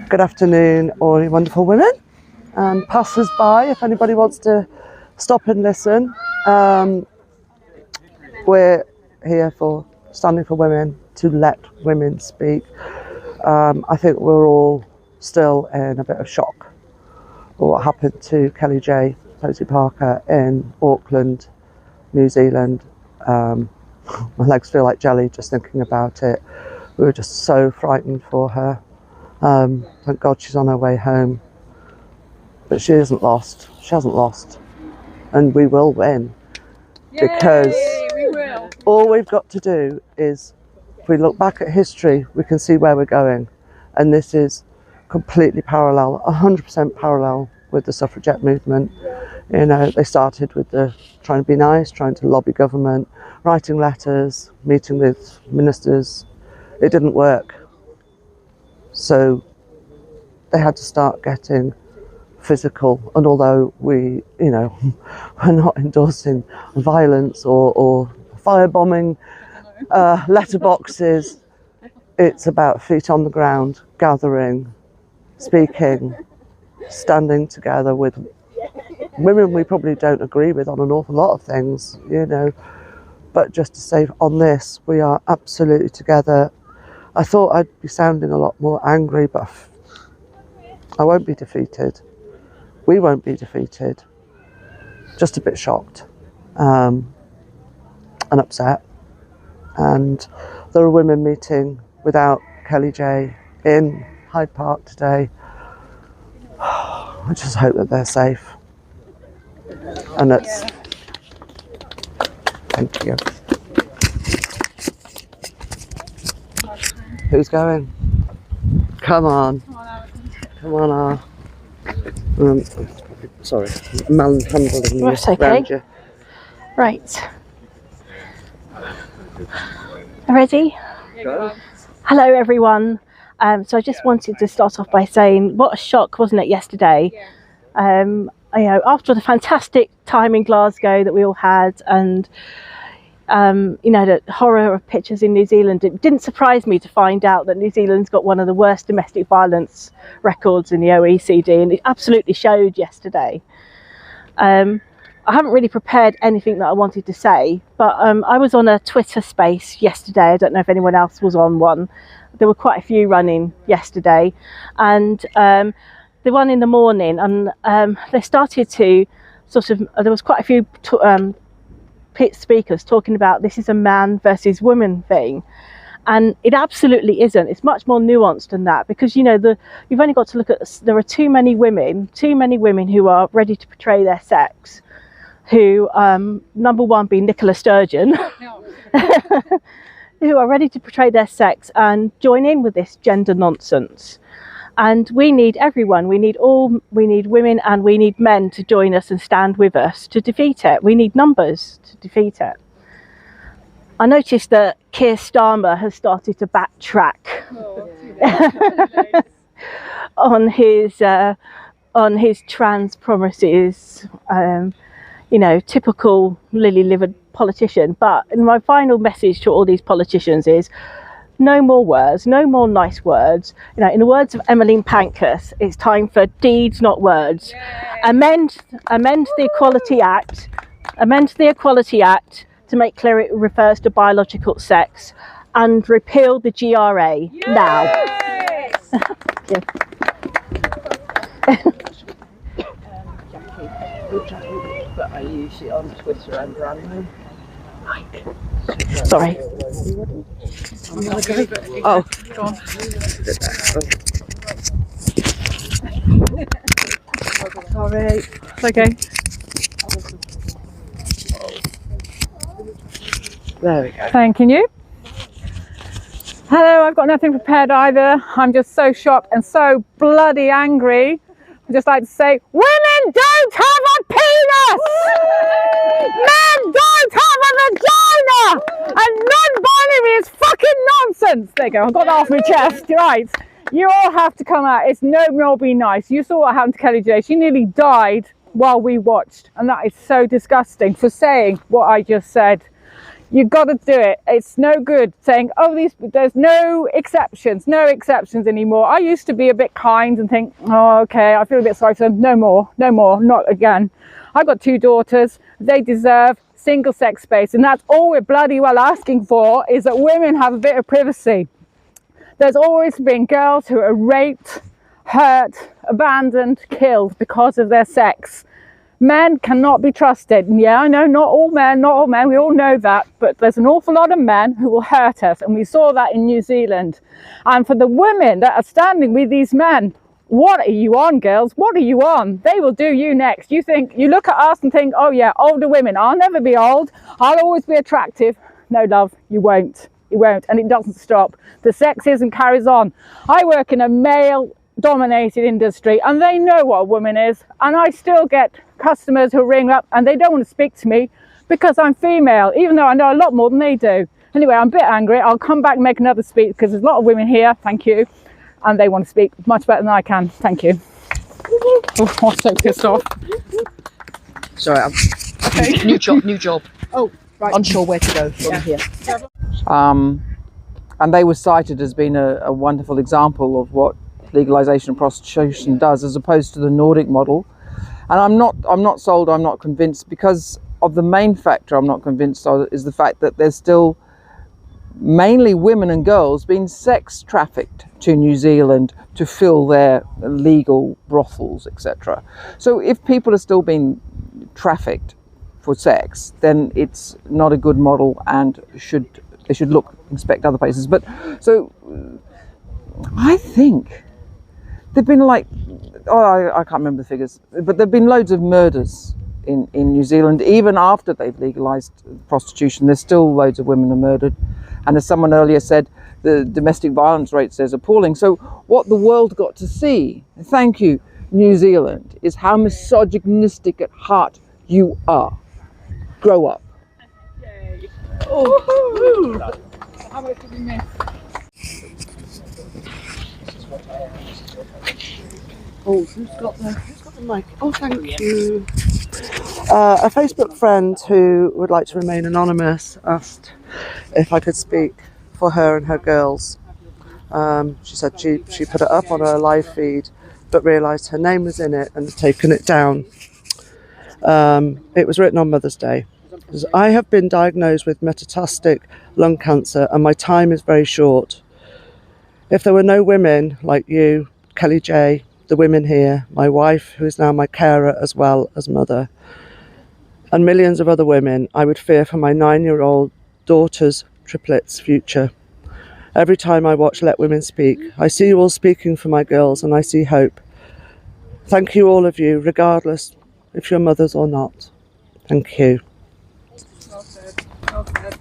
good afternoon, all you wonderful women and passers-by. If anybody wants to stop and listen, we're here for standing for women, to let women speak. I think we're all still in a bit of shock for what happened to Kelly J, Posey Parker in Auckland, New Zealand. My legs feel like jelly just thinking about it. We were just so frightened for her. Thank God she's on her way home. But she isn't lost. She hasn't lost. And we will win. Yay, because we will. All we've got to do is, if we look back at history, we can see where we're going. And this is completely parallel, 100% parallel with the suffragette movement. You know, they started with the trying to be nice, trying to lobby government, writing letters, meeting with ministers. It didn't work. So they had to start getting physical. And although we, you know, we're not endorsing violence or firebombing letterboxes, it's about feet on the ground, gathering, speaking, standing together with women we probably don't agree with on an awful lot of things, you know. But just to say on this, we are absolutely together. I thought I'd be sounding a lot more angry, but I won't be defeated. We won't be defeated. Just a bit shocked and upset. And there are women meeting without Kelly J in Hyde Park today. I just hope that they're safe. And that's... Thank you. Who's going? Come on. Come on, sorry, manhandling you around you. Right. Ready? Go. Hello, everyone. So I just wanted to start off by saying, what a shock, wasn't it, yesterday? You know, after the fantastic time in Glasgow that we all had, and you know, the horror of pictures in New Zealand, it didn't surprise me to find out that New Zealand's got one of the worst domestic violence records in the OECD, and it absolutely showed yesterday. I haven't really prepared anything that I wanted to say, but I was on a Twitter space yesterday. I don't know if anyone else was on one. There were quite a few running yesterday, and the one in the morning, and they started to sort of, there was quite a few speakers talking about this is a man versus woman thing, and it absolutely isn't. It's much more nuanced than that, because you know, you've only got to look at there are too many women who are ready to portray their sex, who number one being Nicola Sturgeon who are ready to portray their sex and join in with this gender nonsense. And we need everyone. We need women and we need men to join us and stand with us to defeat it. We need numbers to defeat it. I noticed that Keir Starmer has started to backtrack on his trans promises. You know, typical lily-livered politician. But my final message to all these politicians is, no more words, no more nice words. You know, in the words of Emmeline Pankhurst, it's time for deeds, not words. Yay. Amend the Equality Act. Amend the Equality Act to make clear it refers to biological sex, and repeal the GRA. Yay. Now. Jackie, but I use it on Twitter and random. Sorry. Oh, go on. Sorry. It's okay. There we go. Thanking you. Hello, I've got nothing prepared either. I'm just so shocked and so bloody angry. I'd just like to say, women don't have a penis! Men don't have a vagina! And non-binary is fucking nonsense! There you go, I've got that off my chest. Right, you all have to come out. It's no more be nice. You saw what happened to Kelly J. She nearly died while we watched. And that is so disgusting for saying what I just said. You've got to do it. It's no good saying, oh, there's no exceptions anymore. I used to be a bit kind and think, oh, okay, I feel a bit sorry for them. No more, not again. I've got 2 daughters. They deserve single sex space, and that's all we're bloody well asking for, is that women have a bit of privacy. There's always been girls who are raped, hurt, abandoned, killed because of their sex. Men cannot be trusted. And yeah, I know, not all men, we all know that, but there's an awful lot of men who will hurt us, and we saw that in New Zealand. And for the women that are standing with these men, what are you on, girls? What are you on? They will do you next. You look at us and think, oh yeah, older women, I'll never be old, I'll always be attractive. No, love, you won't. You won't, and it doesn't stop. The sexism carries on. I work in a male-dominated industry, and they know what a woman is, and I still get customers who ring up and they don't want to speak to me because I'm female, even though I know a lot more than they do. Anyway, I'm a bit angry. I'll come back and make another speech because there's a lot of women here, thank you, and they want to speak much better than I can. Thank you. Oh, I'm so pissed off. Sorry, Okay. new job. Oh, right. Unsure where to go from here. And they were cited as being a wonderful example of what legalisation of prostitution does, as opposed to the Nordic model. And I'm not sold, I'm not convinced, because of the main factor I'm not convinced of is the fact that there's still mainly women and girls being sex trafficked to New Zealand to fill their legal brothels, etc. So if people are still being trafficked for sex, then it's not a good model, and they should inspect other places. But so I think there've been I can't remember the figures, but there've been loads of murders in New Zealand. Even after they've legalised prostitution, there's still loads of women are murdered. And as someone earlier said, the domestic violence rates is appalling. So what the world got to see, thank you, New Zealand, is how misogynistic at heart you are. Grow up. Yay. Oh, how much did we miss? Oh, who's got the mic? Oh, thank you. A Facebook friend who would like to remain anonymous asked if I could speak for her and her girls. She said she put it up on her live feed, but realised her name was in it and had taken it down. It was written on Mother's Day. It says, I have been diagnosed with metastatic lung cancer and my time is very short. If there were no women like you, Kelly J, the women here, my wife, who is now my carer as well as mother, and millions of other women, I would fear for my 9-year-old daughter's triplets' future. Every time I watch Let Women Speak, I see you all speaking for my girls and I see hope. Thank you, all of you, regardless if you're mothers or not. Thank you. Well said. Well said.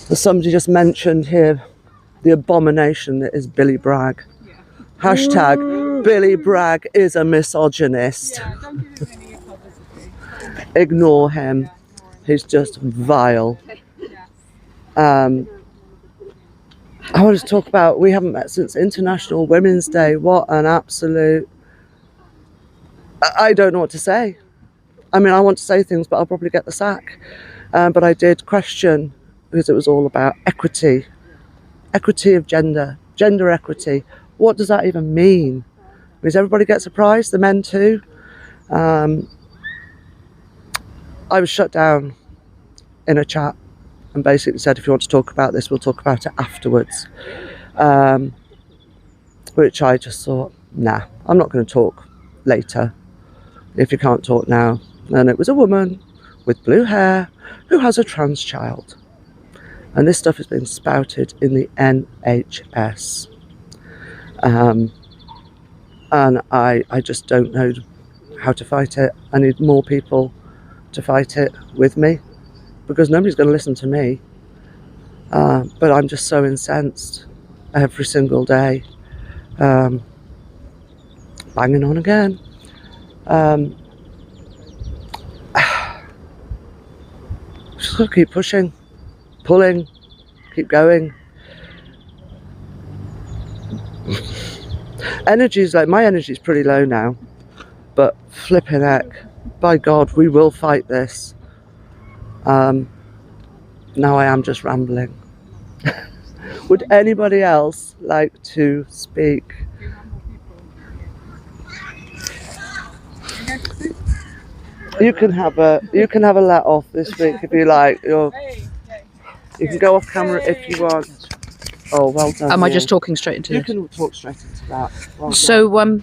As somebody just mentioned here, the abomination that is Billy Bragg. Yeah. Hashtag Billy Bragg is a misogynist. Yeah, don't give him any publicity. Ignore him. He's just vile. Yeah. I want to talk about, we haven't met since International Women's Day. What an absolute... I don't know what to say. I mean, I want to say things, but I'll probably get the sack. But I did question, because it was all about equity. Equity of gender equity. What does that even mean? Because everybody gets a prize, the men too. I was shut down in a chat and basically said, if you want to talk about this, we'll talk about it afterwards. Which I just thought, nah, I'm not going to talk later if you can't talk now. And it was a woman with blue hair who has a trans child. And this stuff has been spouted in the NHS. And I just don't know how to fight it. I need more people to fight it with me, because nobody's going to listen to me. But I'm just so incensed every single day. Banging on again. Just got to keep pushing. Pulling, keep going. My energy is pretty low now, but flipping heck, by God, we will fight this. Now I am just rambling. Would anybody else like to speak? You can have a let off this week if you like. You can go off camera if you want. Oh, well done. Am I Neil. just talking straight into You this? can talk straight into that. Well done. So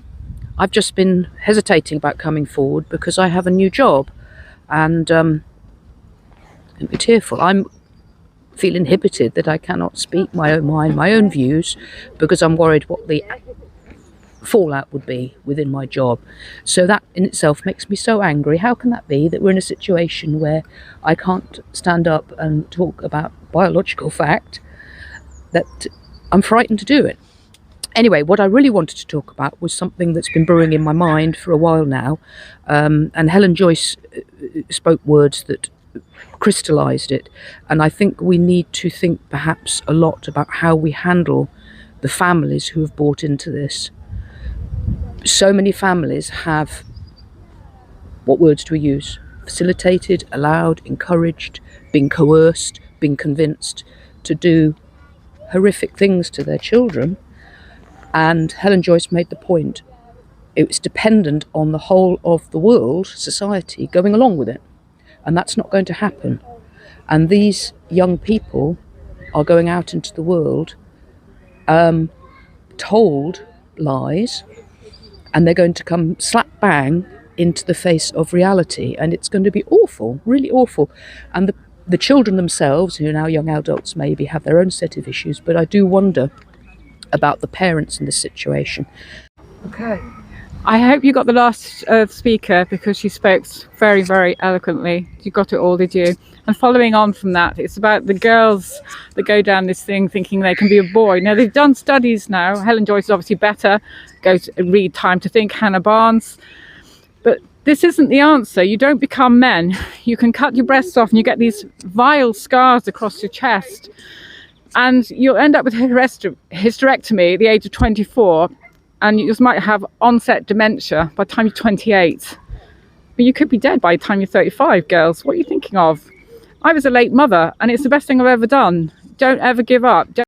I've just been hesitating about coming forward because I have a new job, and I'm a bit tearful. I feel inhibited that I cannot speak my own mind, my own views, because I'm worried what the fallout would be within my job. So that in itself makes me so angry. How can that be, that we're in a situation where I can't stand up and talk about biological fact, that I'm frightened to do it? Anyway, what I really wanted to talk about was something that's been brewing in my mind for a while now, and Helen Joyce spoke words that crystallised it, and I think we need to think perhaps a lot about how we handle the families who have bought into this. So many families have, what words do we use? Facilitated, allowed, encouraged, been coerced, been convinced to do horrific things to their children. And Helen Joyce made the point, it was dependent on the whole of the world, society, going along with it. And that's not going to happen. And these young people are going out into the world told lies, and they're going to come slap bang into the face of reality. And it's going to be awful, really awful. And the children themselves, who are now young adults maybe, have their own set of issues. But I do wonder about the parents in this situation. Okay. I hope you got the last speaker, because she spoke very, very eloquently. You got it all, did you? And following on from that, it's about the girls that go down this thing thinking they can be a boy. Now, they've done studies now. Helen Joyce is obviously better. Go to read Time to Think, Hannah Barnes. But this isn't the answer. You don't become men. You can cut your breasts off and you get these vile scars across your chest. And you'll end up with hysterectomy at the age of 24. And you just might have onset dementia by the time you're 28. But you could be dead by the time you're 35, girls. What are you thinking of? I was a late mother, and it's the best thing I've ever done. Don't ever give up.